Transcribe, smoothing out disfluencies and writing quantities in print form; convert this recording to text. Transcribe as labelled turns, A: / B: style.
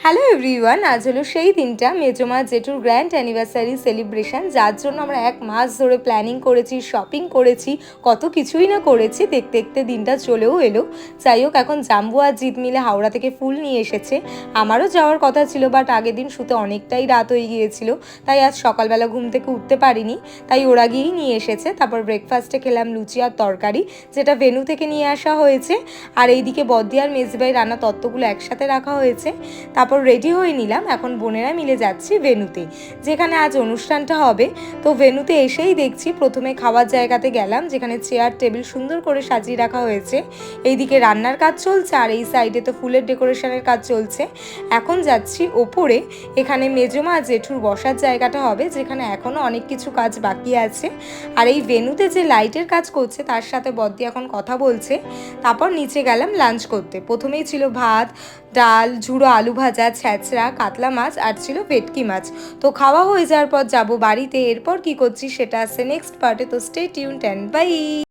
A: Hello everyone, আজ হলো সেই দিনটা মেজমা জেঠুর গ্র্যান্ড অ্যানিভার্সারি সেলিব্রেশন, যার জন্য আমরা 1 মাস ধরে প্ল্যানিং করেছি, শপিং করেছি, কত কিছুই না করেছি। দেখতে দেখতে দিনটা চলেও এলো। যাই হোক, এখন জাম্বু আর জিৎ মিলে হাওড়া থেকে ফুল নিয়ে এসেছে। আমারও যাওয়ার কথা ছিল, বাট আগের দিন শুতে অনেকটাই রাত হয়ে গিয়েছিল, তাই আজ সকালবেলা ঘুম থেকে উঠতে পারিনি। তাই ওরা গিয়েই নিয়ে এসেছে। তারপর ব্রেকফাস্টে খেলাম লুচি আর তরকারি, যেটা ভেন্যু থেকে নিয়ে আসা হয়েছে। আর এইদিকে বদ্দি আর মেজবাই রান্না তত্ত্বগুলো একসাথে রাখা হয়েছে। তারপর রেডি হয়ে নিলাম, এখন বোনেরা মিলে যাচ্ছি ভেন্যুতে, যেখানে আজ অনুষ্ঠানটা হবে। তো ভেন্যুতে এসেই দেখছি প্রথমে খাওয়ার জায়গাতে গেলাম, যেখানে চেয়ার টেবিল সুন্দর করে সাজিয়ে রাখা হয়েছে। এইদিকে রান্নার কাজ চলছে, আর এই সাইডে তো ফুলের ডেকোরেশনের কাজ চলছে। এখন যাচ্ছি ওপরে, এখানে মেজমা জেঠুর বসার জায়গাটা হবে, যেখানে এখনও অনেক কিছু কাজ বাকি আছে। আর এই ভেন্যুতে যে লাইটের কাজ করছে তার সাথে বদ্দি এখন কথা বলছে। তারপর নিচে গেলাম লাঞ্চ করতে। প্রথমেই ছিল ভাত, ডাল, ঝুড়ো আলু ভাজা, ছ্যাঁচড়া, কাতলা মাছ আর ছিল ভেটকি মাছ। তো খাওয়া হয়ে যাওয়ার পর যাব বাড়িতে। এরপর কি করছি সেটা আছে নেক্সট পার্টে, তো স্টে টিউনড অ্যান্ড বাই।